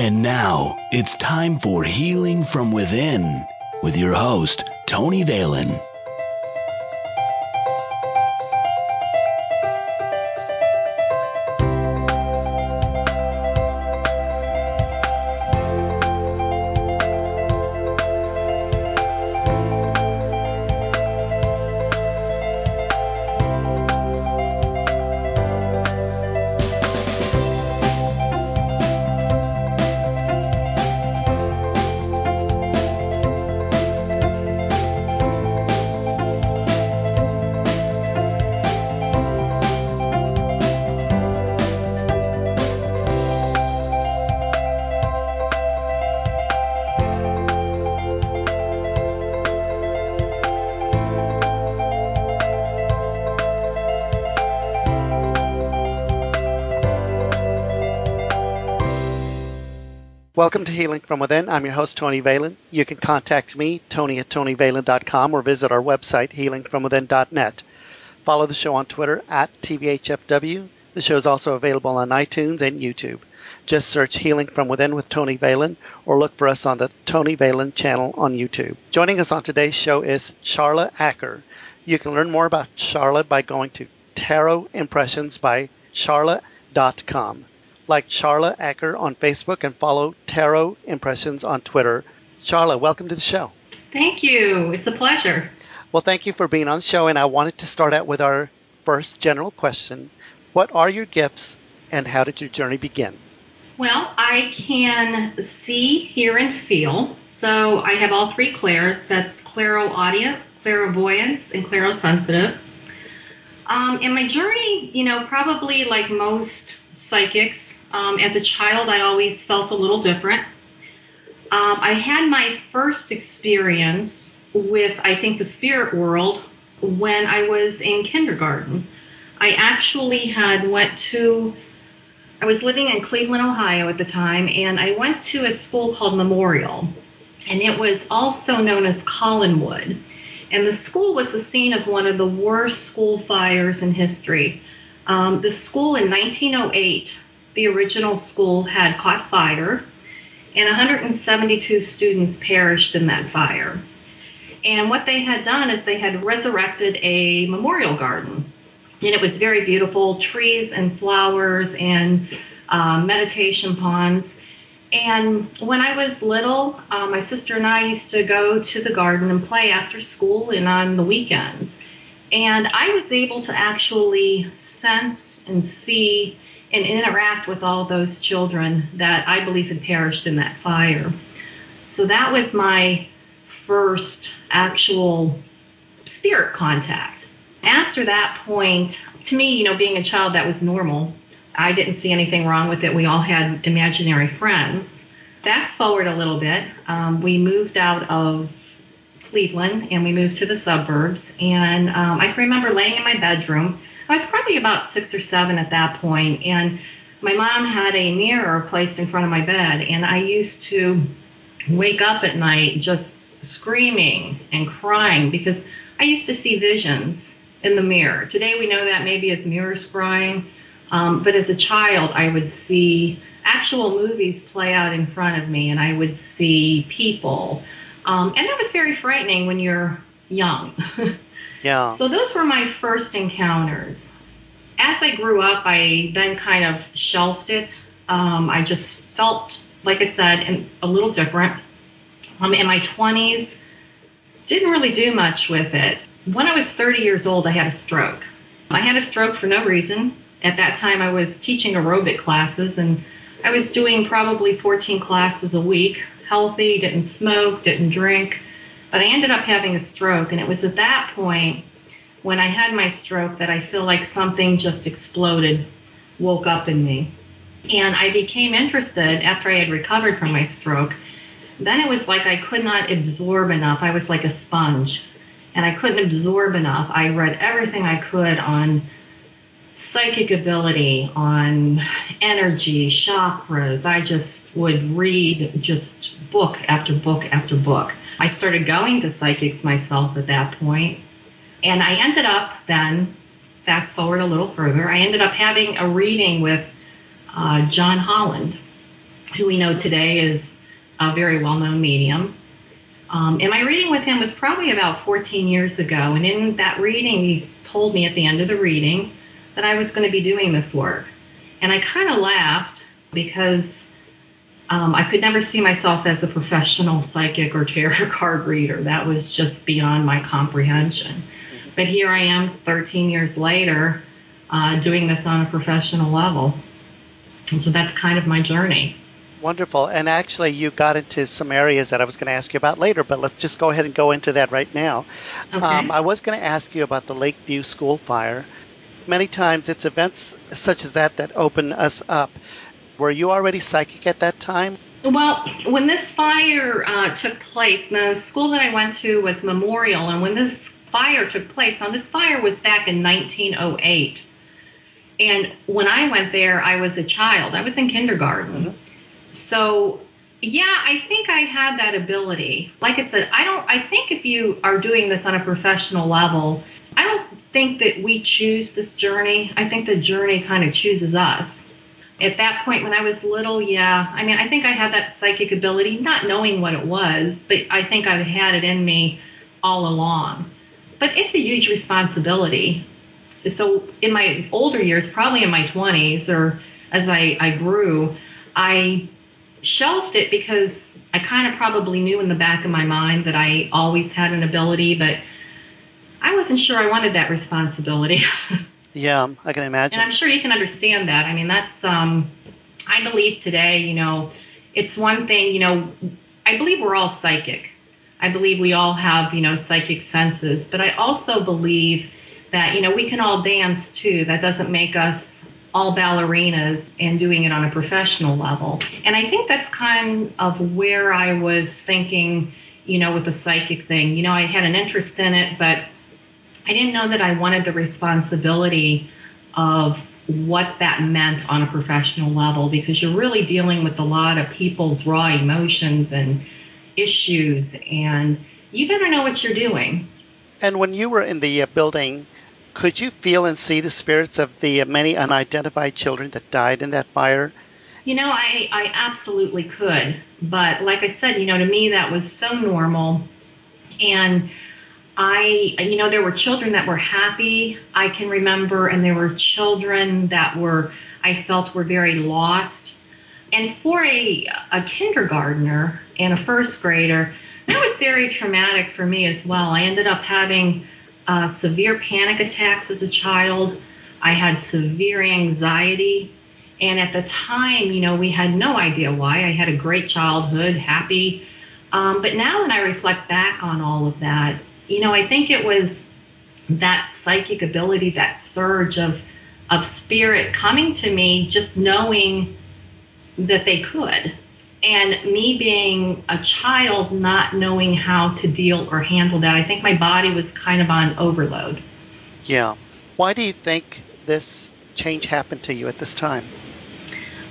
And now it's time for Healing from Within with your host, Tony Valen. Welcome to Healing from Within. I'm your host, Tony Valen. You can contact me, Tony@TonyValen.com, or visit our website, healingfromwithin.net. Follow the show on Twitter @TVHFW. The show is also available on iTunes and YouTube. Just search Healing from Within with Tony Valen, or look for us on the Tony Valen channel on YouTube. Joining us on today's show is Charla Acker. You can learn more about Charla by going to Tarot Impressions by Charla.com. Like Charla Acker on Facebook and follow Tarot Impressions on Twitter. Charla, welcome to the show. Thank you. It's a pleasure. Well, thank you for being on the show, and I wanted to start out with our first general question. What are your gifts, and how did your journey begin? Well, I can see, hear, and feel. So I have all three clairs. That's clairaudient, clairvoyance, and clairosensitive. In my journey, probably like most psychics, as a child, I always felt a little different. I had my first experience with, I think, the spirit world when I was in kindergarten. I actually I was living in Cleveland, Ohio at the time, and I went to a school called Memorial, and it was also known as Collinwood. And the school was the scene of one of the worst school fires in history. The school in 1908, the original school, had caught fire, and 172 students perished in that fire. And what they had done is they had resurrected a memorial garden, and it was very beautiful, trees and flowers and meditation ponds. And when I was little, my sister and I used to go to the garden and play after school and on the weekends. And I was able to actually sense and see and interact with all those children that I believe had perished in that fire. So that was my first actual spirit contact. After that point, to me, being a child, that was normal. I didn't see anything wrong with it. We all had imaginary friends. Fast forward a little bit, we moved out of Cleveland and we moved to the suburbs. And I can remember laying in my bedroom. I was probably about 6 or 7 at that point, and my mom had a mirror placed in front of my bed, and I used to wake up at night just screaming and crying because I used to see visions in the mirror. Today we know that maybe as mirror scrying, but as a child I would see actual movies play out in front of me, and I would see people, and that was very frightening when you're young. Yeah. So those were my first encounters. As I grew up, I then kind of shelved it. I just felt, like I said, a little different. In my 20s, didn't really do much with it. When I was 30 years old, I had a stroke. I had a stroke for no reason. At that time, I was teaching aerobic classes, and I was doing probably 14 classes a week, healthy, didn't smoke, didn't drink. But I ended up having a stroke, and it was at that point when I had my stroke that I feel like something just exploded, woke up in me. And I became interested after I had recovered from my stroke. Then it was like I could not absorb enough. I was like a sponge, and I couldn't absorb enough. I read everything I could on psychic ability, on energy, chakras. I just would read just book after book after book. I started going to psychics myself at that point, and I ended up then, fast forward a little further, I ended up having a reading with John Holland. who we know today is a very well-known medium. And my reading with him was probably about 14 years ago. And in that reading, he told me at the end of the reading that I was going to be doing this work. And I kind of laughed because I could never see myself as a professional psychic or tarot card reader. That was just beyond my comprehension. But here I am 13 years later doing this on a professional level. And so that's kind of my journey. Wonderful. And actually, you got into some areas that I was going to ask you about later, but let's just go ahead and go into that right now. Okay. I was going to ask you about the Lakeview School fire. Many times it's events such as that that open us up. Were you already psychic at that time? Well, when this fire took place, the school that I went to was Memorial, and when this fire took place, now this fire was back in 1908. And when I went there, I was a child. I was in kindergarten. Mm-hmm. So, yeah, I think I had that ability. Like I said, I think if you are doing this on a professional level, I don't think that we choose this journey. I think the journey kind of chooses us. At that point when I was little, yeah, I mean, I think I had that psychic ability, not knowing what it was, but I think I've had it in me all along. But it's a huge responsibility. So in my older years, probably in my 20s, or as I grew, I shelved it because I kind of probably knew in the back of my mind that I always had an ability, but I wasn't sure I wanted that responsibility. Yeah, I can imagine. And I'm sure you can understand that. I mean, that's, I believe today, it's one thing, I believe we're all psychic. I believe we all have, psychic senses, but I also believe that, we can all dance too. That doesn't make us all ballerinas and doing it on a professional level. And I think that's kind of where I was thinking, with the psychic thing. I had an interest in it, but I didn't know that I wanted the responsibility of what that meant on a professional level, because you're really dealing with a lot of people's raw emotions and issues, and you better know what you're doing. And when you were in the building, could you feel and see the spirits of the many unidentified children that died in that fire? I absolutely could. But like I said, to me that was so normal. And there were children that were happy, I can remember, and there were children that I felt were very lost. And for a kindergartner and a first grader, that was very traumatic for me as well. I ended up having severe panic attacks as a child. I had severe anxiety. And at the time, we had no idea why. I had a great childhood, happy. But now when I reflect back on all of that, I think it was that psychic ability, that surge of spirit coming to me, just knowing that they could. And me being a child, not knowing how to deal or handle that, I think my body was kind of on overload. Yeah. Why do you think this change happened to you at this time?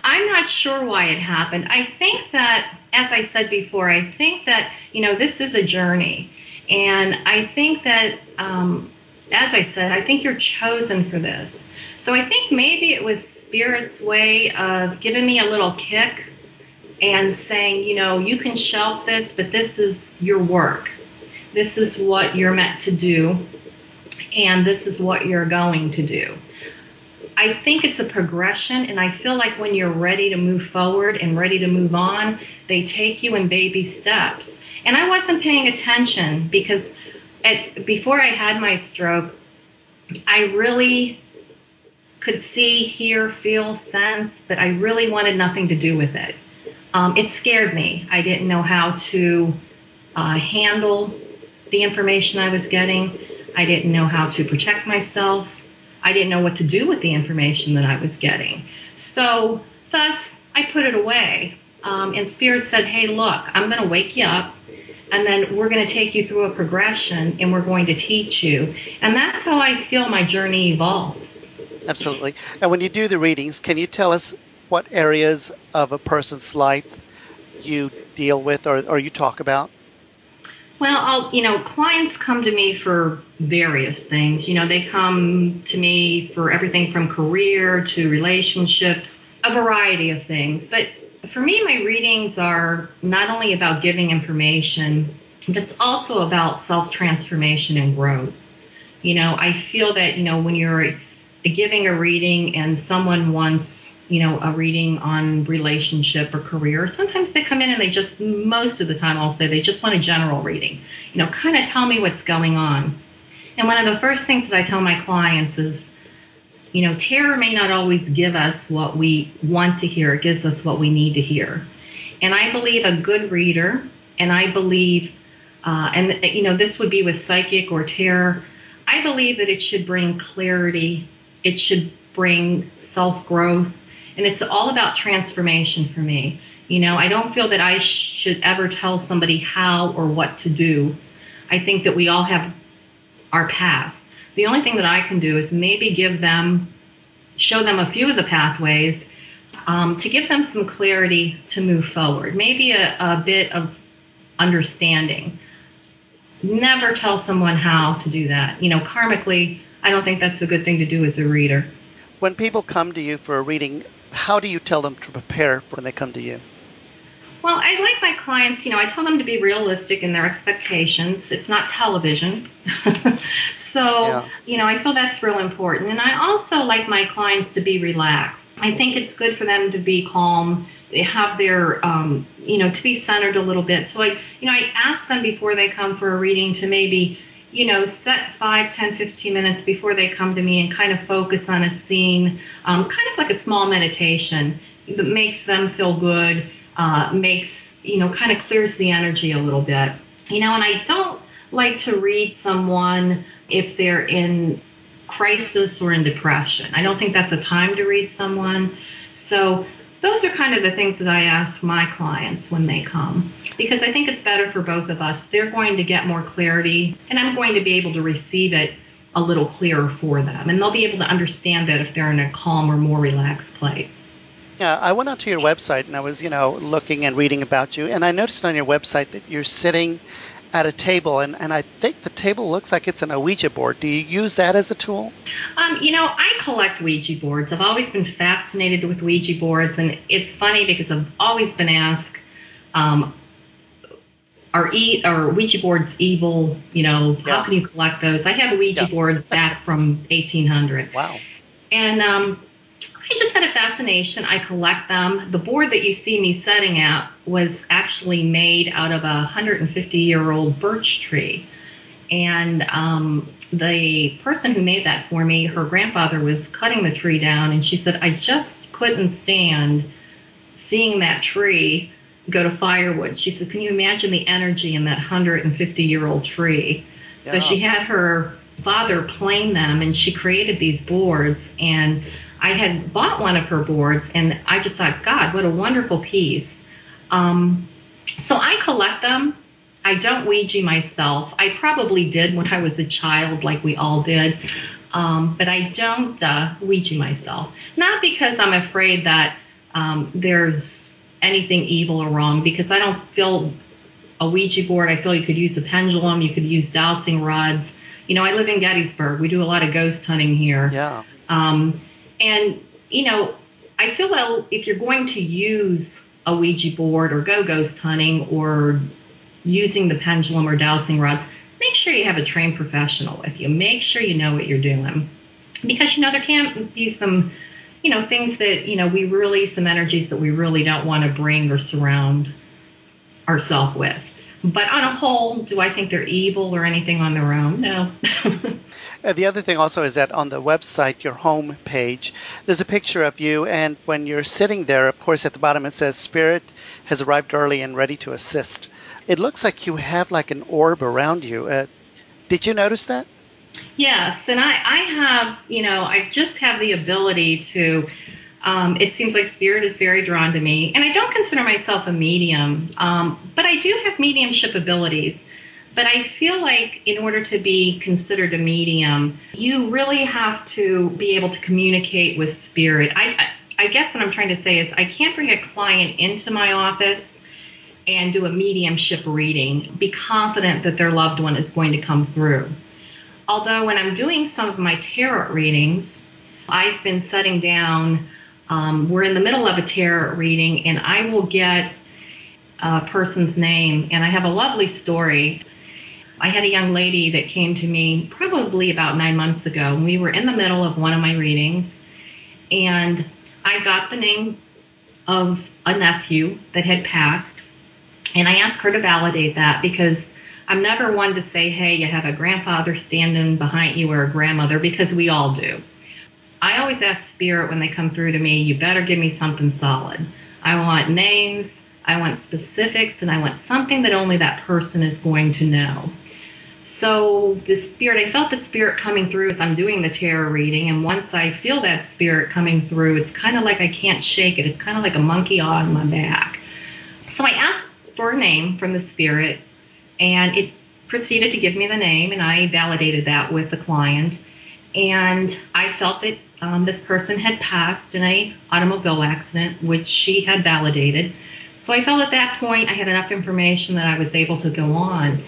I'm not sure why it happened. I think that, as I said before, I think that, this is a journey. And I think that, as I said, I think you're chosen for this. So I think maybe it was Spirit's way of giving me a little kick and saying, you can shelf this, but this is your work. This is what you're meant to do, and this is what you're going to do. I think it's a progression, and I feel like when you're ready to move forward and ready to move on, they take you in baby steps. And I wasn't paying attention because before I had my stroke, I really could see, hear, feel, sense that I really wanted nothing to do with it. It scared me. I didn't know how to handle the information I was getting. I didn't know how to protect myself. I didn't know what to do with the information that I was getting. So thus, I put it away. And Spirit said, hey, look, I'm going to wake you up, and then we're going to take you through a progression, and we're going to teach you. And that's how I feel my journey evolved. Absolutely. And when you do the readings, can you tell us what areas of a person's life you deal with or you talk about? Well, clients come to me for various things. They come to me for everything from career to relationships, a variety of things. But for me, my readings are not only about giving information, but it's also about self-transformation and growth. I feel that, when you're giving a reading and someone wants, a reading on relationship or career, sometimes they come in and most of the time I'll say they just want a general reading, kind of tell me what's going on. And one of the first things that I tell my clients is, tarot may not always give us what we want to hear. It gives us what we need to hear. And I believe a good reader, and I believe, this would be with psychic or tarot, I believe that it should bring clarity. It should bring self-growth. And it's all about transformation for me. I don't feel that I should ever tell somebody how or what to do. I think that we all have our past. The only thing that I can do is maybe show them a few of the pathways to give them some clarity to move forward, maybe a bit of understanding. Never tell someone how to do that. Karmically, I don't think that's a good thing to do as a reader. When people come to you for a reading, how do you tell them to prepare when they come to you? Well, I like my clients, I tell them to be realistic in their expectations. It's not television. So, yeah. I feel that's real important. And I also like my clients to be relaxed. I think it's good for them to be calm, have their, to be centered a little bit. So, I ask them before they come for a reading to maybe, set 5, 10, 15 minutes before they come to me and kind of focus on a scene, kind of like a small meditation that makes them feel good. Kind of clears the energy a little bit. And I don't like to read someone if they're in crisis or in depression. I don't think that's a time to read someone. So those are kind of the things that I ask my clients when they come, because I think it's better for both of us. They're going to get more clarity, and I'm going to be able to receive it a little clearer for them. And they'll be able to understand that if they're in a calm or more relaxed place. Yeah, I went onto your website and I was, looking and reading about you, and I noticed on your website that you're sitting at a table, and I think the table looks like it's an Ouija board. Do you use that as a tool? I collect Ouija boards. I've always been fascinated with Ouija boards, and it's funny because I've always been asked, are Ouija boards evil? How can you collect those? I have Ouija boards back from 1800. Wow. And I just had a fascination. I collect them. The board that you see me setting at was actually made out of a 150-year-old birch tree. And the person who made that for me, her grandfather was cutting the tree down, and she said, I just couldn't stand seeing that tree go to firewood. She said, can you imagine the energy in that 150-year-old tree? Yeah. So she had her father plane them, and she created these boards, and I had bought one of her boards, and I just thought, God, what a wonderful piece. So I collect them. I don't Ouija myself. I probably did when I was a child, like we all did. But I don't Ouija myself. Not because I'm afraid that there's anything evil or wrong, because I don't feel a Ouija board. I feel you could use a pendulum. You could use dowsing rods. I live in Gettysburg. We do a lot of ghost hunting here. Yeah. And, I feel that if you're going to use a Ouija board or go ghost hunting or using the pendulum or dowsing rods, make sure you have a trained professional with you. Make sure you know what you're doing. Because, there can be some, things that, we release some energies that we really don't want to bring or surround ourselves with. But on a whole, do I think they're evil or anything on their own? No. The other thing also is that on the website, your home page, there's a picture of you, and when you're sitting there, of course, at the bottom it says, Spirit has arrived early and ready to assist. It looks like you have like an orb around you. Did you notice that? Yes, and I have, I just have the ability to, it seems like Spirit is very drawn to me, and I don't consider myself a medium, but I do have mediumship abilities. But I feel like in order to be considered a medium, you really have to be able to communicate with Spirit. I guess what I'm trying to say is I can't bring a client into my office and do a mediumship reading, be confident that their loved one is going to come through. Although when I'm doing some of my tarot readings, I've been setting down we're in the middle of a tarot reading, and I will get a person's name, and I have a lovely story. I had a young lady that came to me probably about 9 months ago, and we were in the middle of one of my readings, and I got the name of a nephew that had passed, and I asked her to validate that, because I'm never one to say, hey, you have a grandfather standing behind you or a grandmother, because we all do. I always ask Spirit when they come through to me, you better give me something solid. I want names, I want specifics, and I want something that only that person is going to know. So the Spirit, I felt the Spirit coming through as I'm doing the tarot reading, and once I feel that Spirit coming through, it's kind of like I can't shake it. It's kind of like a monkey on my back. So I asked for a name from the Spirit, and it proceeded to give me the name, and I validated that with the client. And I felt that this person had passed in an automobile accident, which she had validated. So I felt at that point I had enough information that I was able to go on.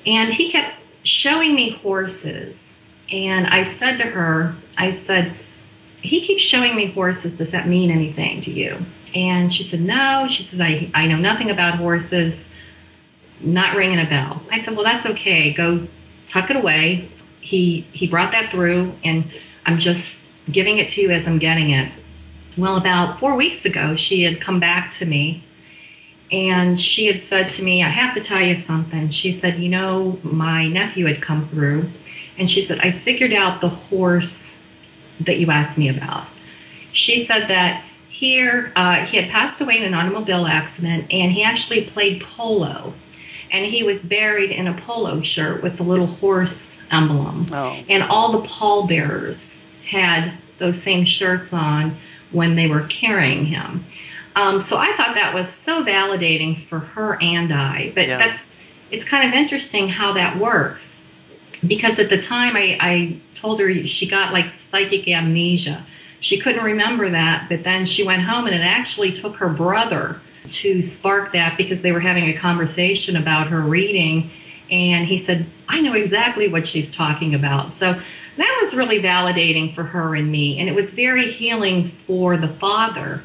And he kept showing me horses. And I said to her, I said, he keeps showing me horses. Does that mean anything to you? And she said, no. She said, I know nothing about horses. Not ringing a bell. I said, well, that's okay. Go tuck it away. He brought that through, and I'm just giving it to you as I'm getting it. Well, about 4 weeks ago, she had come back to me, and she had said to me, I have to tell you something. She said, you know, my nephew had come through, and she said, I figured out the horse that you asked me about. She said that he had passed away in an automobile accident, and he actually played polo. And he was buried in a polo shirt with the little horse emblem. Oh. And all the pallbearers had those same shirts on when they were carrying him. So I thought that was so validating for her and I. But yeah. It's kind of interesting how that works. Because at the time I told her she got like psychic amnesia. She couldn't remember that, but then she went home, and it actually took her brother to spark that, because they were having a conversation about her reading, and he said, I know exactly what she's talking about. So that was really validating for her and me, and it was very healing for the father.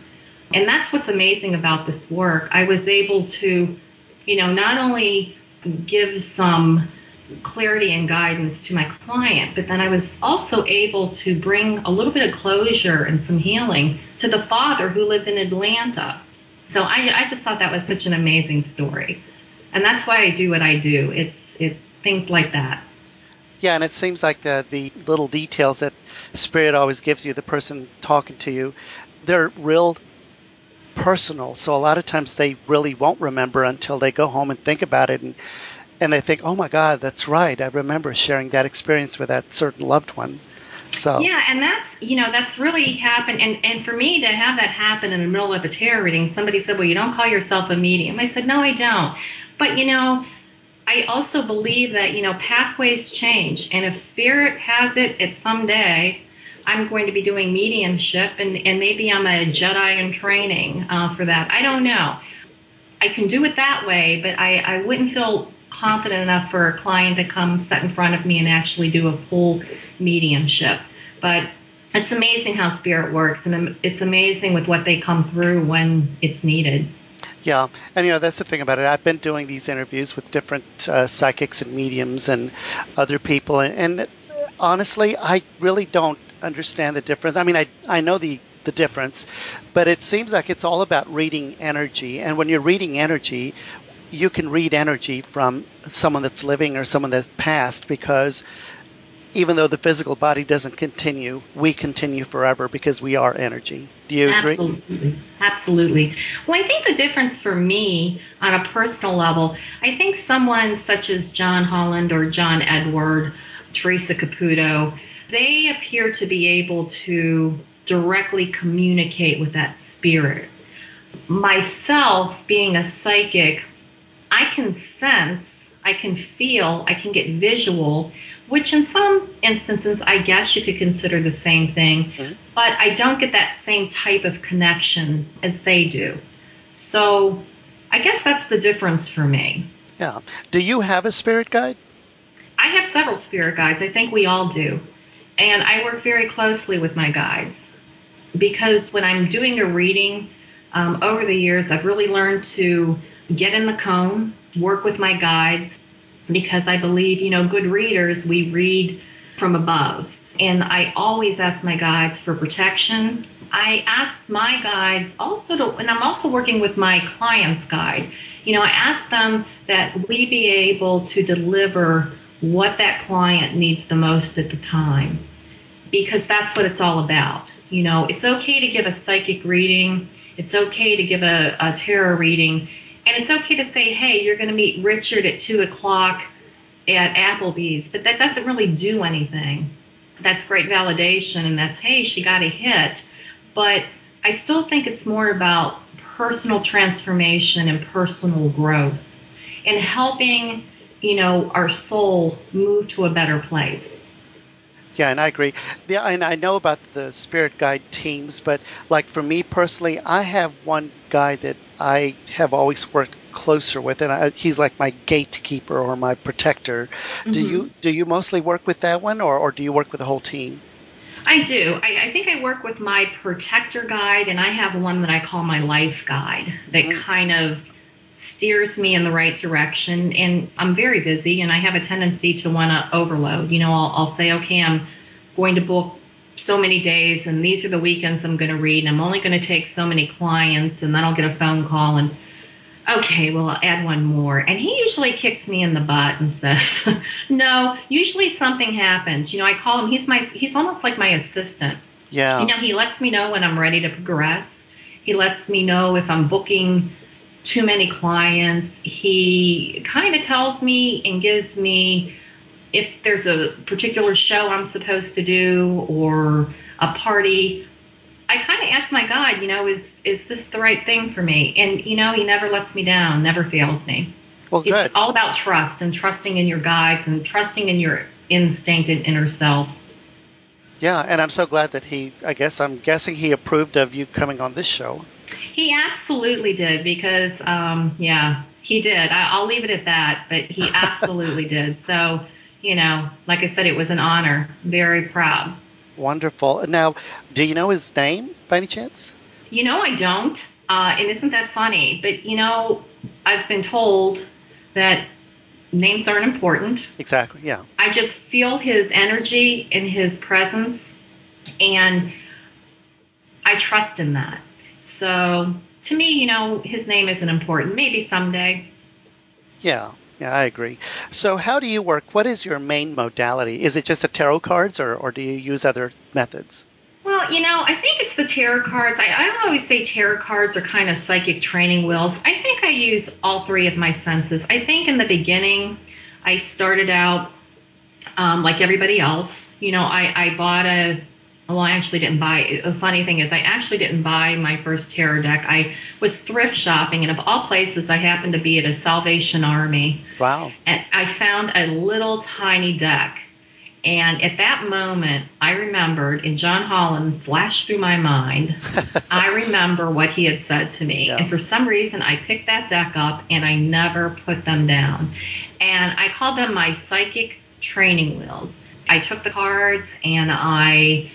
And that's what's amazing about this work. I was able to, not only give some clarity and guidance to my client, but then I was also able to bring a little bit of closure and some healing to the father who lived in Atlanta. So I just thought that was such an amazing story. And that's why I do what I do. It's things like that. Yeah, and it seems like the little details that Spirit always gives you, the person talking to you, they're real personal. So a lot of times they really won't remember until they go home and think about it, and they think, oh my God, that's right. I remember sharing that experience with that certain loved one. So yeah, and that's really happened. And for me to have that happen in the middle of a tarot reading, somebody said, well, you don't call yourself a medium. I said, no, I don't. But, I also believe that, pathways change. And if Spirit has it at some day, I'm going to be doing mediumship, and maybe I'm a Jedi in training for that. I don't know. I can do it that way, but I wouldn't feel confident enough for a client to come sit in front of me and actually do a full mediumship. But it's amazing how Spirit works, and it's amazing with what they come through when it's needed. Yeah, and that's the thing about it. I've been doing these interviews with different psychics and mediums and other people, and honestly, I really don't understand the difference. I mean, I know the difference, but it seems like it's all about reading energy. And when you're reading energy, you can read energy from someone that's living or someone that's passed, because even though the physical body doesn't continue, we continue forever because we are energy. Do you agree? Absolutely. Well, I think the difference for me on a personal level, I think someone such as John Holland or John Edward, Teresa Caputo, they appear to be able to directly communicate with that spirit. Myself, being a psychic, I can sense, I can feel, I can get visual, which in some instances I guess you could consider the same thing, but I don't get that same type of connection as they do. So I guess that's the difference for me. Yeah. Do you have a spirit guide? I have several spirit guides. I think we all do. And I work very closely with my guides. because when I'm doing a reading, over the years, I've really learned to get in the cone, work with my guides, because I believe, good readers, we read from above. And I always ask my guides for protection. I ask my guides also and I'm also working with my client's guide. I ask them that we be able to deliver what that client needs the most at the time, because that's what it's all about. It's okay to give a psychic reading. It's okay to give a tarot reading. And it's okay to say, hey, you're going to meet Richard at 2 o'clock at Applebee's. But that doesn't really do anything. That's great validation. And that's, hey, she got a hit. But I still think it's more about personal transformation and personal growth and helping, our soul move to a better place. Yeah, and I agree. Yeah, and I know about the spirit guide teams, but like for me personally, I have one guy that I have always worked closer with, and he's like my gatekeeper or my protector. Mm-hmm. Do you mostly work with that one, or do you work with the whole team? I do. I think I work with my protector guide, and I have one that I call my life guide that kind of steers me in the right direction. And I'm very busy, and I have a tendency to want to overload. I'll say, okay, I'm going to book so many days, and these are the weekends I'm going to read, and I'm only going to take so many clients, and then I'll get a phone call, and okay, well, I'll add one more. And he usually kicks me in the butt and says, no, usually something happens. I call him, he's almost like my assistant. Yeah. He lets me know when I'm ready to progress. He lets me know if I'm booking too many clients. He kind of tells me and gives me if there's a particular show I'm supposed to do or a party. I kind of ask my guide, is this the right thing for me? And, he never lets me down, never fails me. Well, good. It's all about trust and trusting in your guides and trusting in your instinct and inner self. Yeah, and I'm so glad that I'm guessing he approved of you coming on this show. He absolutely did because, he did. I'll leave it at that, but he absolutely did. So, like I said, it was an honor. Very proud. Wonderful. Now, do you know his name by any chance? I don't. And isn't that funny? But, I've been told that names aren't important. Exactly, yeah. I just feel his energy and his presence, and I trust in that. So, to me, his name isn't important. Maybe someday. Yeah, I agree. So how do you work? What is your main modality? Is it just the tarot cards, or do you use other methods? Well, I think it's the tarot cards. I always say tarot cards are kind of psychic training wheels. I think I use all three of my senses. I think in the beginning, I started out like everybody else. I bought I actually didn't buy. The funny thing is I actually didn't buy my first tarot deck. I was thrift shopping, and of all places, I happened to be at a Salvation Army. Wow. And I found a little tiny deck. And at that moment, I remembered, and John Holland flashed through my mind, I remember what he had said to me. Yeah. And for some reason, I picked that deck up, and I never put them down. And I called them my psychic training wheels. I took the cards, and I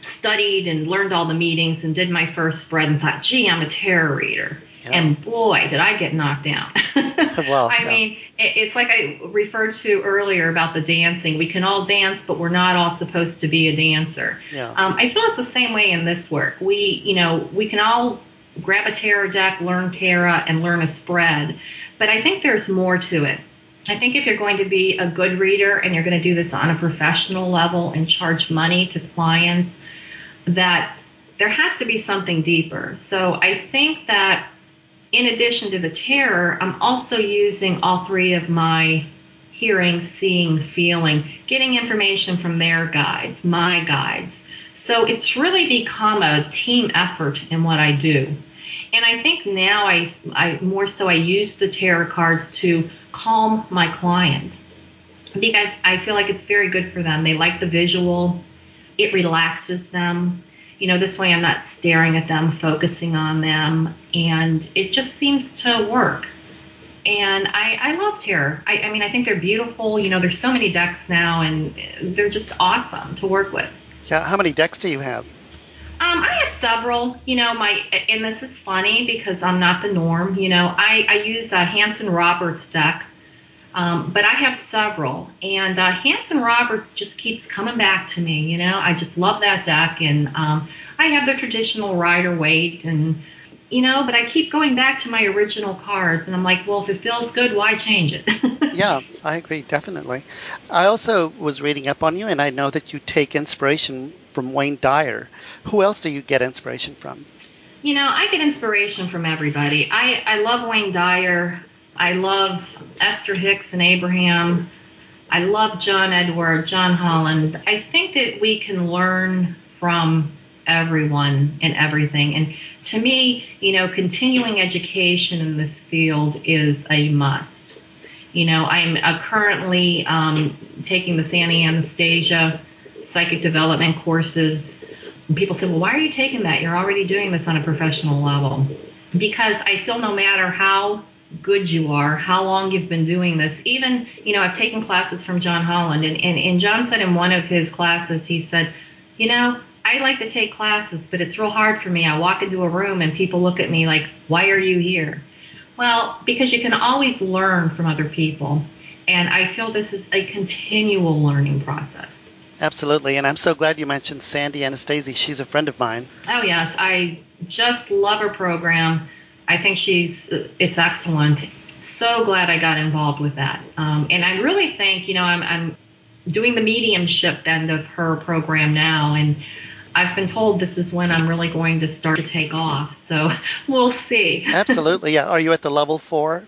studied and learned all the meetings and did my first spread and thought, gee, I'm a tarot reader. Yeah. And boy, did I get knocked down. Well, I mean, it's like I referred to earlier about the dancing. We can all dance, but we're not all supposed to be a dancer. Yeah. I feel it's the same way in this work. We can all grab a tarot deck, learn tarot, and learn a spread. But I think there's more to it. I think if you're going to be a good reader and you're going to do this on a professional level and charge money to clients, that there has to be something deeper. So I think that in addition to the tarot, I'm also using all three of my hearing, seeing, feeling, getting information from their guides, my guides. So it's really become a team effort in what I do. And I think now I more so I use the tarot cards to calm my client because I feel like it's very good for them. They like the visual. It relaxes them. This way I'm not staring at them, focusing on them, and it just seems to work. And I love tarot. I mean, I think they're beautiful. There's so many decks now, and they're just awesome to work with. Yeah. How many decks do you have? I have several, and this is funny because I'm not the norm. I use a Hanson Roberts deck, but I have several, and Hanson Roberts just keeps coming back to me. I just love that deck, and I have the traditional Rider-Waite, and but I keep going back to my original cards, and I'm like, well, if it feels good, why change it? Yeah, I agree, definitely. I also was reading up on you, and I know that you take inspiration from Wayne Dyer. Who else do you get inspiration from? I get inspiration from everybody. I love Wayne Dyer. I love Esther Hicks and Abraham. I love John Edward, John Holland. I think that we can learn from everyone and everything. And to me, continuing education in this field is a must. I'm currently taking the Sandy Anastasia psychic development courses. And people say, well, why are you taking that? You're already doing this on a professional level. Because I feel no matter how good you are, how long you've been doing this, even, I've taken classes from John Holland, and John said in one of his classes, he said, I like to take classes, but it's real hard for me. I walk into a room and people look at me like, why are you here? Well, because you can always learn from other people. And I feel this is a continual learning process. Absolutely. And I'm so glad you mentioned Sandy Anastasia. She's a friend of mine. Oh, yes. I just love her program. I think it's excellent. So glad I got involved with that. And I really think, I'm doing the mediumship end of her program now. And I've been told this is when I'm really going to start to take off. So we'll see. Absolutely. Yeah. Are you at the level 4?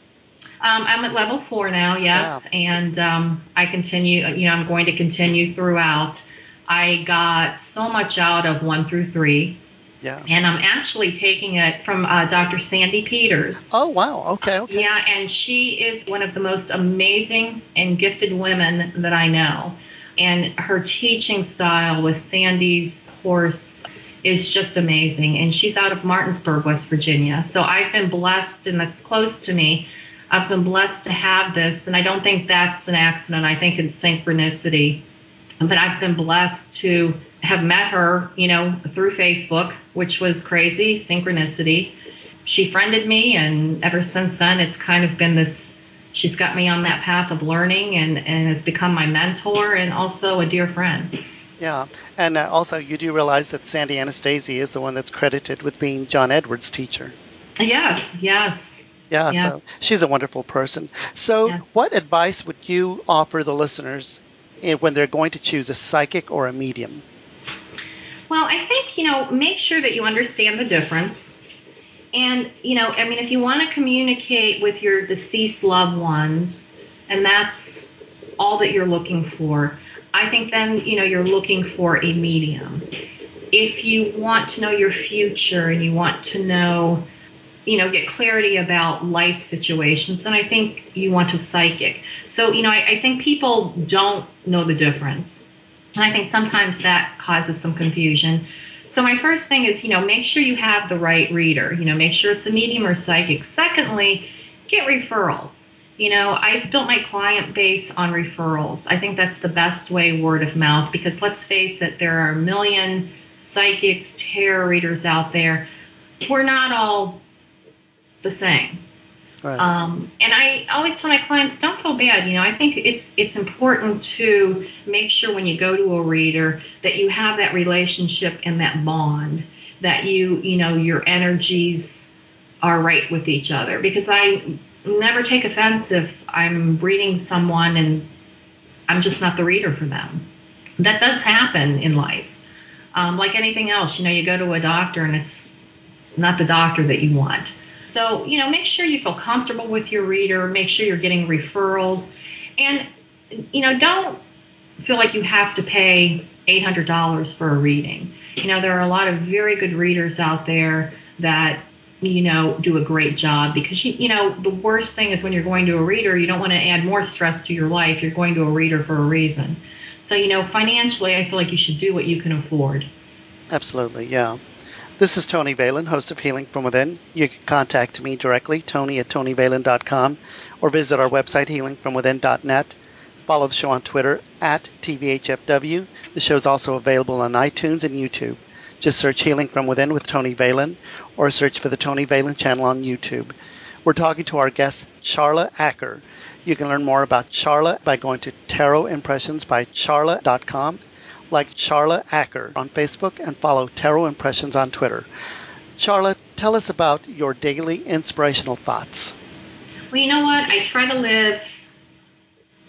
I'm at level 4 now, yes. Yeah. And I continue, I'm going to continue throughout. I got so much out of 1 through 3. Yeah. And I'm actually taking it from Dr. Sandy Peters. Oh, wow. Okay. Yeah, and she is one of the most amazing and gifted women that I know. And her teaching style with Sandy's course is just amazing. And she's out of Martinsburg, West Virginia. So I've been blessed, and that's close to me. I've been blessed to have this, and I don't think that's an accident. I think it's synchronicity. But I've been blessed to have met her, through Facebook, which was crazy, synchronicity. She friended me, and ever since then, it's kind of been this, she's got me on that path of learning and has become my mentor and also a dear friend. Yeah, and also you do realize that Sandy Anastasia is the one that's credited with being John Edwards' teacher. Yes. Yeah, yes. So she's a wonderful person. So What advice would you offer the listeners when they're going to choose a psychic or a medium? Well, I think, make sure that you understand the difference. And, if you want to communicate with your deceased loved ones, and that's all that you're looking for, I think then, you're looking for a medium. If you want to know your future and you want to know, get clarity about life situations, then I think you want a psychic. So, I think people don't know the difference. And I think sometimes that causes some confusion. So my first thing is, make sure you have the right reader. Make sure it's a medium or psychic. Secondly, get referrals. I've built my client base on referrals. I think that's the best way, word of mouth, because let's face it, there are a million psychics, tarot readers out there. We're not all the same. Right. And I always tell my clients, don't feel bad. I think it's important to make sure when you go to a reader that you have that relationship and that bond, that your energies are right with each other. Because I never take offense if I'm reading someone and I'm just not the reader for them. That does happen in life. Like anything else, you go to a doctor and it's not the doctor that you want. So, make sure you feel comfortable with your reader. Make sure you're getting referrals. And, don't feel like you have to pay $800 for a reading. There are a lot of very good readers out there that, do a great job. Because, the worst thing is when you're going to a reader, you don't want to add more stress to your life. You're going to a reader for a reason. So, financially, I feel like you should do what you can afford. Absolutely, yeah. This is Tony Valen, host of Healing From Within. You can contact me directly, tony@tonyvalen.com, or visit our website, healingfromwithin.net. Follow the show on Twitter @TVHFW. The show is also available on iTunes and YouTube. Just search Healing from Within with Tony Valen, or search for the Tony Valen channel on YouTube. We're talking to our guest, Charla Acker. You can learn more about Charla by going to tarotimpressionsbycharla.com, like Charla Acker on Facebook, and follow Tarot Impressions on Twitter. Charla, tell us about your daily inspirational thoughts. Well, you know what? I try to live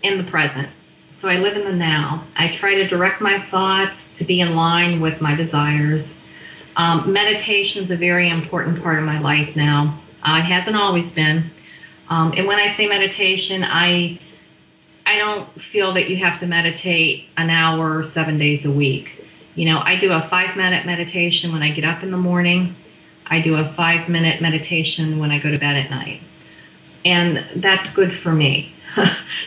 in the present. So I live in the now. I try to direct my thoughts to be in line with my desires. Meditation is a very important part of my life now. It hasn't always been. And when I say meditation, I don't feel that you have to meditate an hour 7 days a week. I do a 5-minute meditation when I get up in the morning. I do a 5-minute meditation when I go to bed at night. And that's good for me.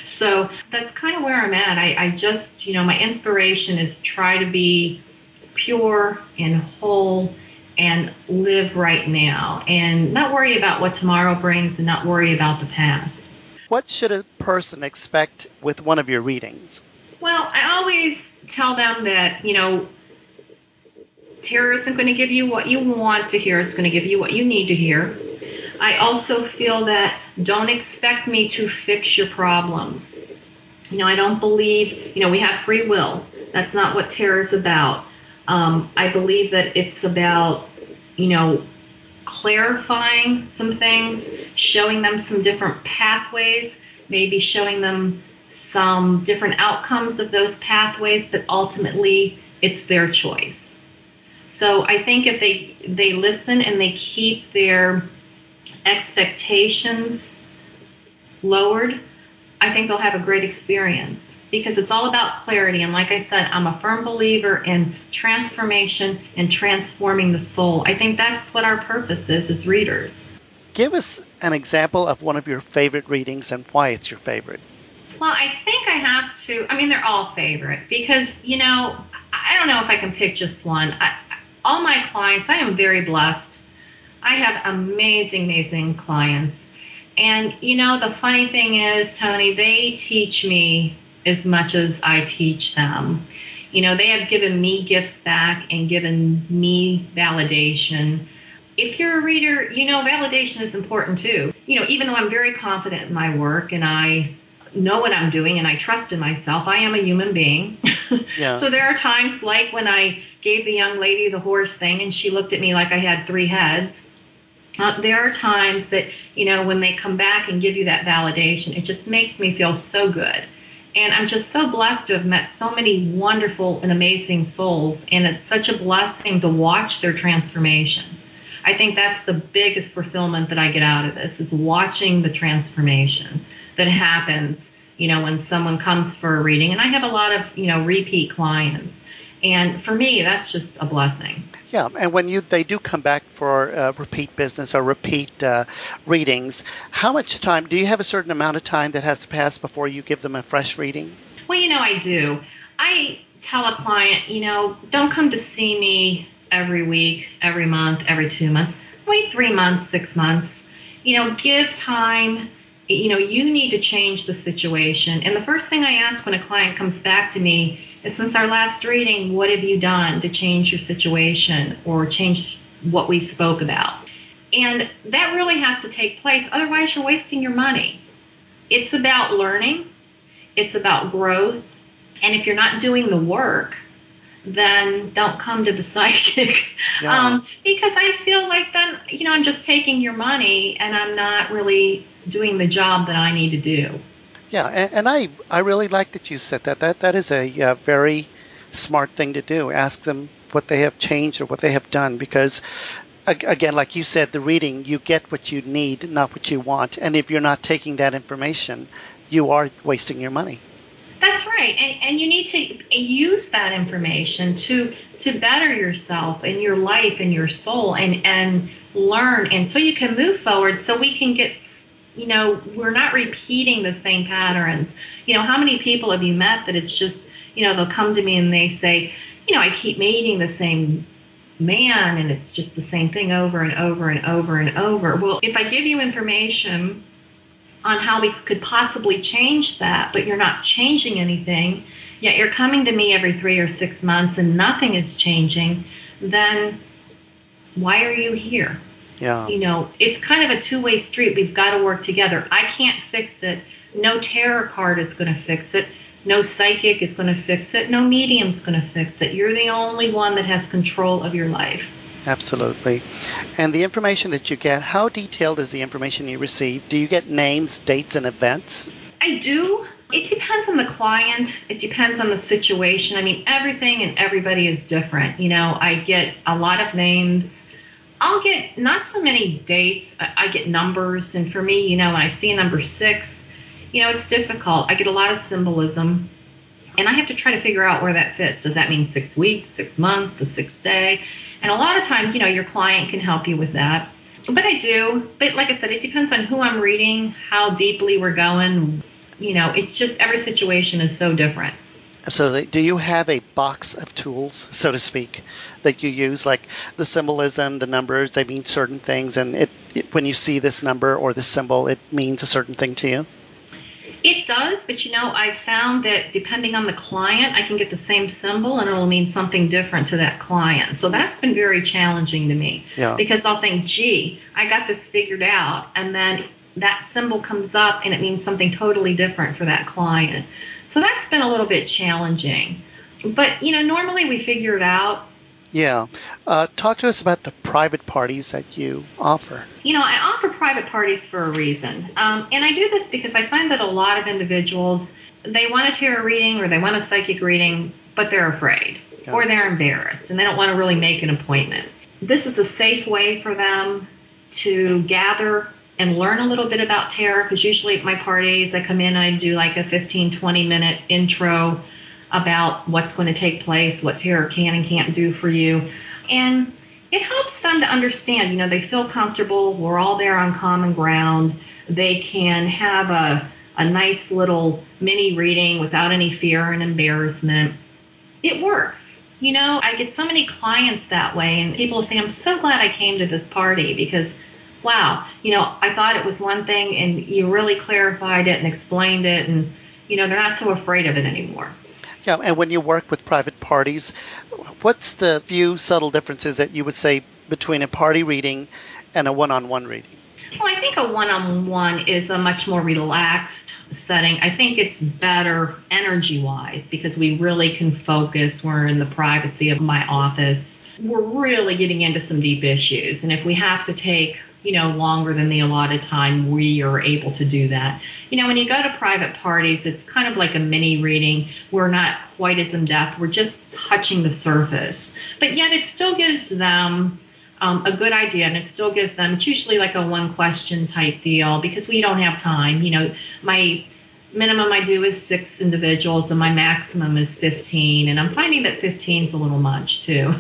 So that's kind of where I'm at. I just, my inspiration is try to be pure and whole and live right now and not worry about what tomorrow brings and not worry about the past. What should a person expect with one of your readings? Well, I always tell them that, tarot isn't going to give you what you want to hear. It's going to give you what you need to hear. I also feel that don't expect me to fix your problems. I don't believe, we have free will. That's not what tarot is about. I believe that it's about, clarifying some things, showing them some different pathways, maybe showing them some different outcomes of those pathways, but ultimately it's their choice. So I think if they listen and they keep their expectations lowered, I think they'll have a great experience because it's all about clarity. And like I said, I'm a firm believer in transformation and transforming the soul. I think that's what our purpose is as readers. Give us an example of one of your favorite readings and why it's your favorite. Well, I think I have to, they're all favorite because, I don't know if I can pick just one. All my clients, I am very blessed. I have amazing, amazing clients. And, the funny thing is, Tony, they teach me as much as I teach them. They have given me gifts back and given me validation. If you're a reader, validation is important too. Even though I'm very confident in my work and I know what I'm doing and I trust in myself, I am a human being. Yeah. So there are times like when I gave the young lady the horse thing and she looked at me like I had 3 heads. There are times that, when they come back and give you that validation, it just makes me feel so good. And I'm just so blessed to have met so many wonderful and amazing souls. And it's such a blessing to watch their transformation. I think that's the biggest fulfillment that I get out of this is watching the transformation that happens, when someone comes for a reading. And I have a lot of, repeat clients. And for me, that's just a blessing. Yeah, and when they do come back for repeat business or repeat readings, how much time, do you have a certain amount of time that has to pass before you give them a fresh reading? Well, I do. I tell a client, don't come to see me every week, every month, every 2 months. Wait 3 months, 6 months. Give time. You need to change the situation. And the first thing I ask when a client comes back to me is, since our last reading, what have you done to change your situation or change what we spoke about? And that really has to take place. Otherwise, you're wasting your money. It's about learning. It's about growth. And if you're not doing the work, then don't come to the psychic. Yeah. Because I feel like then, I'm just taking your money and I'm not really doing the job that I need to do. Yeah, and I really like that you said that. That is a very smart thing to do. Ask them what they have changed or what they have done because, again, like you said, the reading, you get what you need, not what you want. And if you're not taking that information, you are wasting your money. That's right. And you need to use that information to better yourself and your life and your soul and learn. And so you can move forward so we can get, we're not repeating the same patterns. How many people have you met that it's just, they'll come to me and they say, I keep meeting the same man and it's just the same thing over and over and over and over. Well, if I give you information on how we could possibly change that, but you're not changing anything, yet you're coming to me every 3 or 6 months and nothing is changing, then why are you here? Yeah. It's kind of a two-way street. We've got to work together. I can't fix it. No tarot card is going to fix it. No psychic is going to fix it. No medium's going to fix it. You're the only one that has control of your life. Absolutely. And the information that you get, how detailed is the information you receive? Do you get names, dates, and events? I do. It depends on the client. It depends on the situation. I mean, everything and everybody is different. I get a lot of names. I'll get not so many dates. I get numbers. And for me, when I see a number 6, it's difficult. I get a lot of symbolism. And I have to try to figure out where that fits. Does that mean 6 weeks, 6 months, the 6th day? And a lot of times, your client can help you with that. But I do. But like I said, it depends on who I'm reading, how deeply we're going. It's just every situation is so different. Absolutely. Do you have a box of tools, so to speak, that you use, like the symbolism, the numbers, they mean certain things, and when you see this number or this symbol, it means a certain thing to you? It does, but I've found that depending on the client, I can get the same symbol and it will mean something different to that client. So that's been very challenging to me. Yeah. Because I'll think, gee, I got this figured out, and then that symbol comes up and it means something totally different for that client. So that's been a little bit challenging. But, normally we figure it out. Yeah. Talk to us about the private parties that you offer. I offer private parties for a reason. And I do this because I find that a lot of individuals, they want a tarot reading or they want a psychic reading, but they're afraid or they're embarrassed and they don't want to really make an appointment. This is a safe way for them to gather and learn a little bit about tarot, because usually at my parties I come in and I do like a 15-20 minute intro about what's going to take place, what tarot can and can't do for you. And it helps them to understand, they feel comfortable. We're all there on common ground. They can have a nice little mini reading without any fear and embarrassment. It works. I get so many clients that way, and people say, I'm so glad I came to this party because, wow, I thought it was one thing and you really clarified it and explained it, and, they're not so afraid of it anymore. Yeah, and when you work with private parties, what's the few subtle differences that you would say between a party reading and a one-on-one reading? Well, I think a one-on-one is a much more relaxed setting. I think it's better energy-wise because we really can focus. We're in the privacy of my office. We're really getting into some deep issues. And if we have to take longer than the allotted time, we are able to do that. When you go to private parties, it's kind of like a mini reading. We're not quite as in depth. We're just touching the surface. But yet it still gives them a good idea, and it still gives them, it's usually like a one question type deal because we don't have time. My minimum I do is 6 individuals and my maximum is 15. And I'm finding that 15 is a little much too.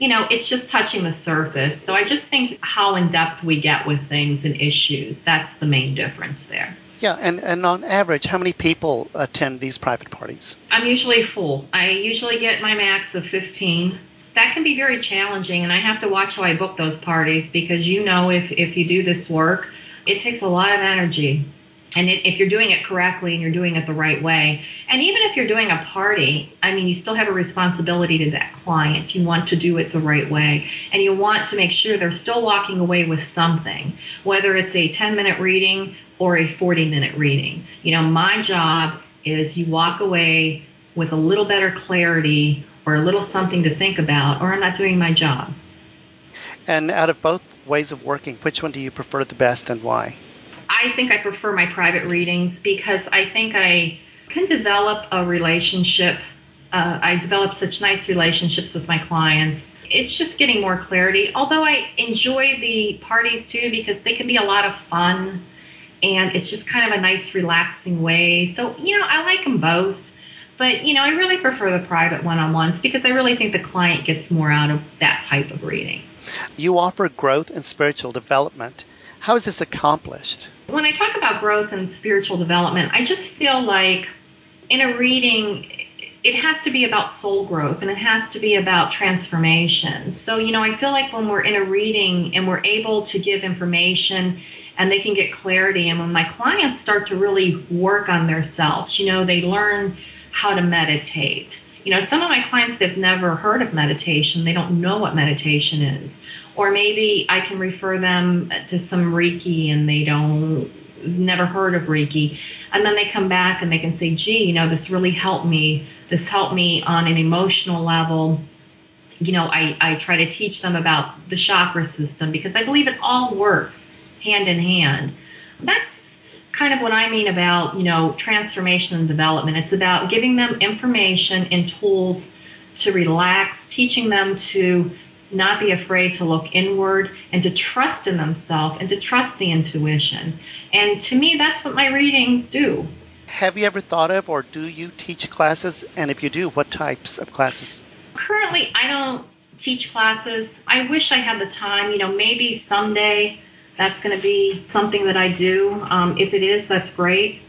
It's just touching the surface. So I just think how in-depth we get with things and issues, that's the main difference there. Yeah, and on average, how many people attend these private parties? I'm usually full. I usually get my max of 15. That can be very challenging, and I have to watch how I book those parties because if you do this work, it takes a lot of energy. And if you're doing it correctly and you're doing it the right way, and even if you're doing a party, you still have a responsibility to that client. You want to do it the right way, and you want to make sure they're still walking away with something, whether it's a 10-minute reading or a 40-minute reading. My job is you walk away with a little better clarity or a little something to think about, or I'm not doing my job. And out of both ways of working, which one do you prefer the best and why? I think I prefer my private readings because I think I can develop a relationship. I develop such nice relationships with my clients. It's just getting more clarity, although I enjoy the parties too because they can be a lot of fun and it's just kind of a nice relaxing way. So, I like them both. But, I really prefer the private one-on-ones because I really think the client gets more out of that type of reading. You offer growth and spiritual development. How is this accomplished? When I talk about growth and spiritual development, I just feel like in a reading, it has to be about soul growth and it has to be about transformation. So, I feel like when we're in a reading and we're able to give information and they can get clarity, and when my clients start to really work on themselves, they learn how to meditate. Some of my clients, they've never heard of meditation. They don't know what meditation is. Or maybe I can refer them to some Reiki and they never heard of Reiki. And then they come back and they can say, gee, this really helped me. This helped me on an emotional level. I try to teach them about the chakra system because I believe it all works hand in hand. That's kind of what I mean about, transformation and development. It's about giving them information and tools to relax, teaching them to not be afraid to look inward and to trust in themselves and to trust the intuition. And to me, that's what my readings do. Have you ever thought of, or do you teach classes? And if you do, what types of classes? Currently, I don't teach classes. I wish I had the time. Maybe someday that's going to be something that I do. If it is, that's great.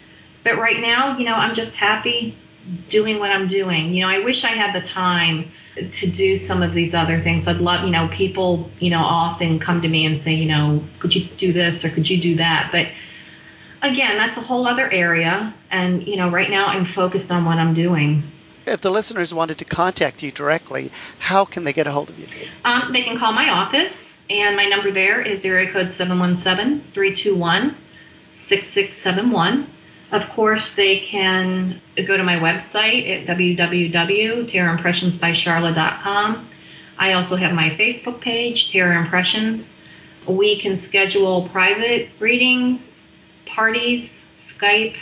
But right now, I'm just happy doing what I'm doing. I wish I had the time to do some of these other things. I'd love, people, often come to me and say, could you do this or could you do that? But again, that's a whole other area. And, right now I'm focused on what I'm doing. If the listeners wanted to contact you directly, how can they get a hold of you? They can call my office, and my number there is area code 717-321-6671. Of course, they can go to my website at www.tarotimpressionsbycharla.com. I also have my Facebook page, Tarot Impressions. We can schedule private readings, parties, Skype,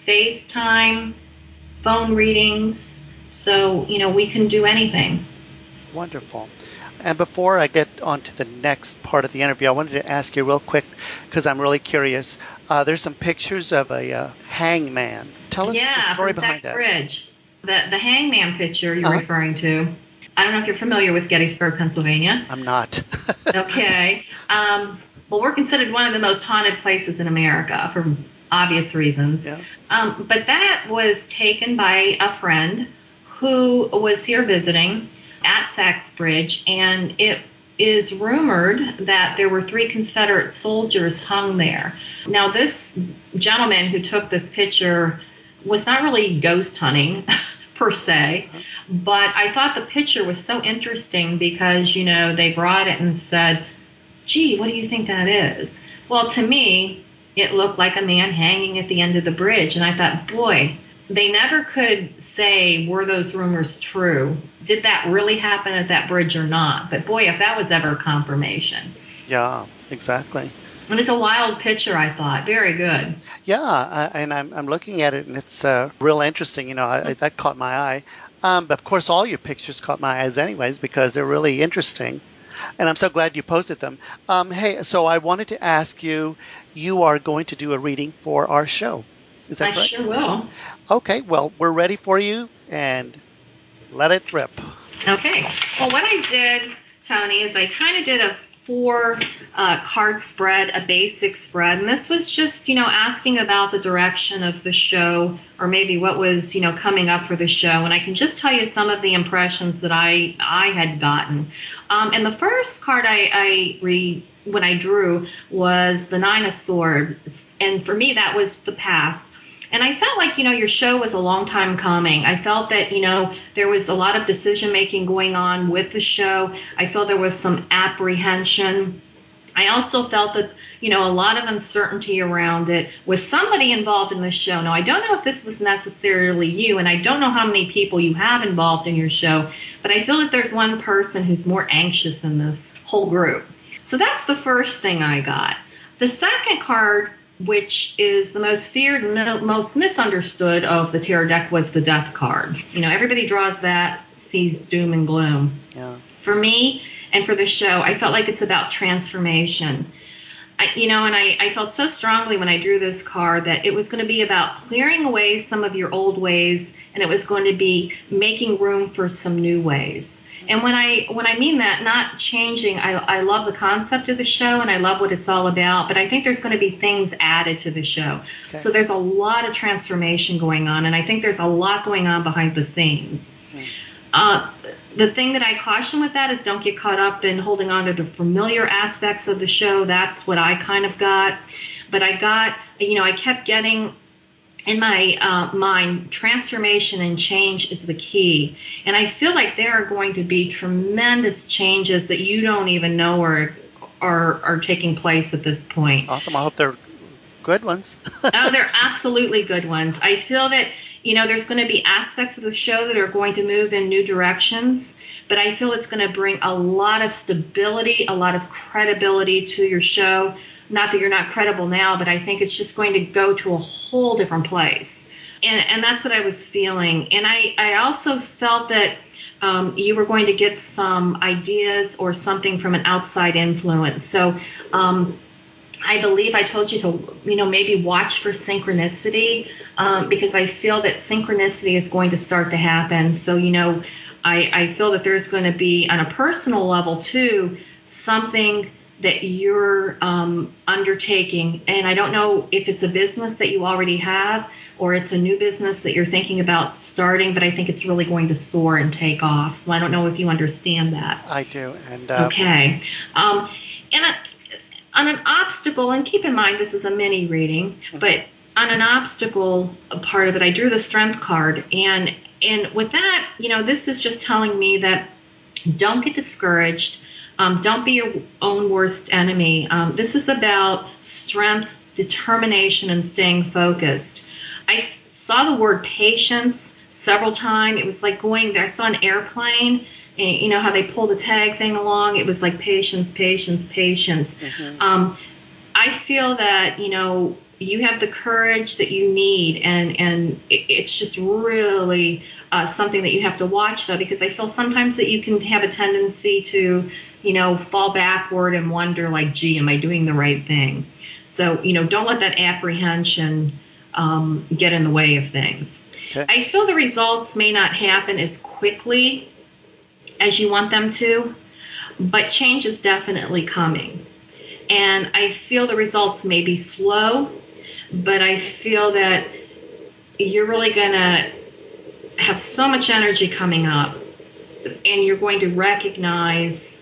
FaceTime, phone readings. So, we can do anything. Wonderful. And before I get on to the next part of the interview, I wanted to ask you real quick, because I'm really curious. There's some pictures of a hangman. Tell us the story behind that. Bridge. The hangman picture you're referring to. I don't know if you're familiar with Gettysburg, Pennsylvania. I'm not. Okay. Well, we're considered one of the most haunted places in America for obvious reasons. Yeah. But that was taken by a friend who was here visiting at Sachs Bridge, and it is rumored that there were 3 Confederate soldiers hung there. Now, this gentleman who took this picture was not really ghost hunting per se, but I thought the picture was so interesting because, they brought it and said, gee, what do you think that is? Well, to me, it looked like a man hanging at the end of the bridge, and I thought, boy, they never could say, were those rumors true? Did that really happen at that bridge or not? But boy, if that was ever confirmation. Yeah, exactly. And it's a wild picture, I thought. Very good. Yeah, and I'm looking at it, and it's real interesting. That caught my eye. But of course, all your pictures caught my eyes anyways because they're really interesting. And I'm so glad you posted them. Hey, so I wanted to ask you, you are going to do a reading for our show. Is that correct? I sure will. Okay, well, we're ready for you, and let it rip. Okay. Well, what I did, Tony, is I kind of did a 4-card spread, a basic spread. And this was just, asking about the direction of the show or maybe what was, coming up for the show. And I can just tell you some of the impressions that I had gotten. And the first card when I drew was the 9 of Swords. And for me, that was the past. And I felt like, your show was a long time coming. I felt that, there was a lot of decision making going on with the show. I felt there was some apprehension. I also felt that, a lot of uncertainty around it with somebody involved in the show. Now, I don't know if this was necessarily you, and I don't know how many people you have involved in your show, but I feel that there's one person who's more anxious in this whole group. So that's the first thing I got. The second card, which is the most feared and most misunderstood of the tarot deck, was the Death card. Everybody draws that, sees doom and gloom. Yeah. For me and for the show, I felt like it's about transformation. I felt so strongly when I drew this card that it was going to be about clearing away some of your old ways, and it was going to be making room for some new ways. And when I mean that, not changing, I love the concept of the show and I love what it's all about, but I think there's going to be things added to the show. Okay. So there's a lot of transformation going on, and I think there's a lot going on behind the scenes. The thing that I caution with that is don't get caught up in holding on to the familiar aspects of the show. That's what I kind of got. But I got, I kept getting in my mind, transformation and change is the key. And I feel like there are going to be tremendous changes that you don't even know are taking place at this point. Awesome. I hope they're good ones. Oh, they're absolutely good ones. I feel that, there's going to be aspects of the show that are going to move in new directions, but I feel it's going to bring a lot of stability, a lot of credibility to your show. Not that you're not credible now, but I think it's just going to go to a whole different place. And that's what I was feeling. And I also felt that you were going to get some ideas or something from an outside influence. So I believe I told you to, maybe watch for synchronicity, because I feel that synchronicity is going to start to happen. So, I feel that there's going to be, on a personal level too, something that you're undertaking. And I don't know if it's a business that you already have or it's a new business that you're thinking about starting, but I think it's really going to soar and take off. So I don't know if you understand that. I do. And okay. On an obstacle, and keep in mind this is a mini reading, but on an obstacle part of it, I drew the strength card. And with that, this is just telling me that don't get discouraged. Don't be your own worst enemy. This is about strength, determination, and staying focused. I saw the word patience several times. It was like going there. I saw an airplane, and how they pull the tag thing along. It was like patience, patience, patience. Mm-hmm. I feel that, you have the courage that you need, and it's just really something that you have to watch, though, because I feel sometimes that you can have a tendency to, fall backward and wonder, like, gee, am I doing the right thing? So, don't let that apprehension get in the way of things. Okay. I feel the results may not happen as quickly as you want them to, but change is definitely coming. And I feel the results may be slow, but I feel that you're really going to have so much energy coming up, and you're going to recognize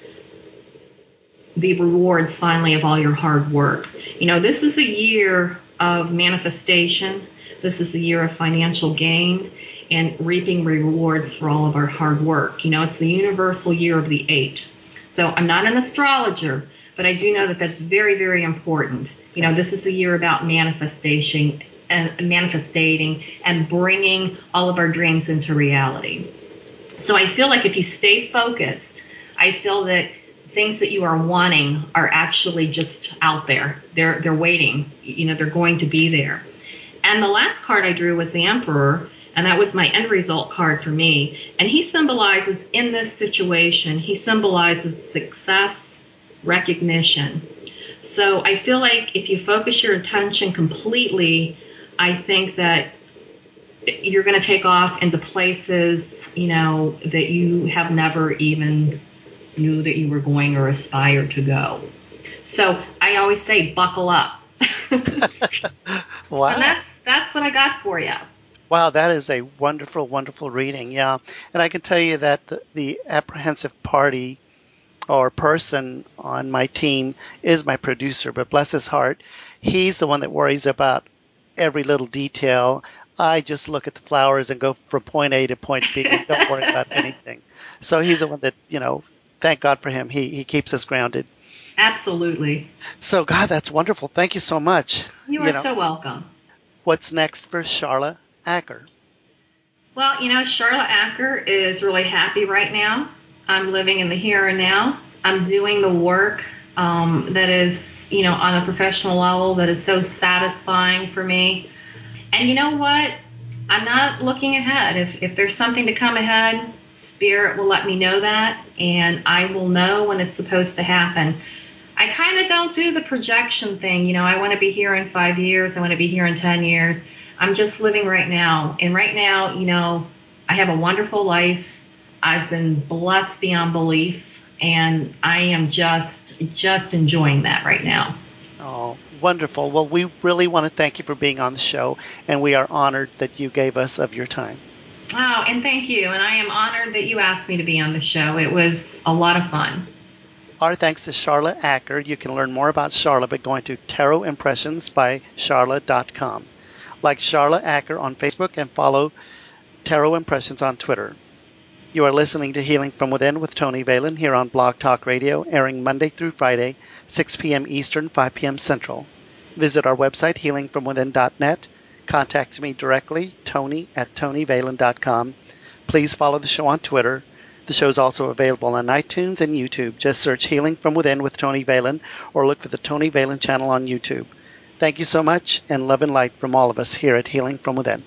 the rewards finally of all your hard work. This is a year of manifestation. This is the year of financial gain and reaping rewards for all of our hard work. It's the universal year of the 8. So I'm not an astrologer, but I do know that that's very, very important. This is a year about manifesting and bringing all of our dreams into reality. So I feel like if you stay focused, I feel that things that you are wanting are actually just out there. They're waiting. They're going to be there. And the last card I drew was the Emperor, and that was my end result card for me. And he symbolizes, in this situation, he symbolizes success, recognition. So I feel like if you focus your attention completely, I think that you're going to take off into places, that you have never even knew that you were going or aspire to go. So I always say, buckle up. Wow. And that's what I got for you. Wow, that is a wonderful, wonderful reading. Yeah. And I can tell you that the apprehensive party or person on my team is my producer, but bless his heart, he's the one that worries about every little detail. I just look at the flowers and go from point A to point B and don't worry about anything. So he's the one that, thank God for him. He keeps us grounded. Absolutely. So, God, that's wonderful. Thank you so much. You are so welcome. What's next for Charla Acker? Well, Charla Acker is really happy right now. I'm living in the here and now. I'm doing the work that is, on a professional level that is so satisfying for me. And you know what? I'm not looking ahead. If there's something to come ahead, Spirit will let me know that, and I will know when it's supposed to happen. I kind of don't do the projection thing. I want to be here in 5 years. I want to be here in 10 years. I'm just living right now. And right now, I have a wonderful life. I've been blessed beyond belief, and I am just enjoying that right now. Oh, wonderful. Well, we really want to thank you for being on the show, and we are honored that you gave us of your time. Oh, and thank you. And I am honored that you asked me to be on the show. It was a lot of fun. Our thanks to Charla Acker. You can learn more about Charla by going to tarotimpressionsbycharla.com. Like Charla Acker on Facebook and follow Tarot Impressions on Twitter. You are listening to Healing from Within with Tony Valen here on Blog Talk Radio, airing Monday through Friday, 6 p.m. Eastern, 5 p.m. Central. Visit our website, healingfromwithin.net. Contact me directly, tony@tonyvalen.com. Please follow the show on Twitter. The show is also available on iTunes and YouTube. Just search Healing from Within with Tony Valen or look for the Tony Valen channel on YouTube. Thank you so much, and love and light from all of us here at Healing from Within.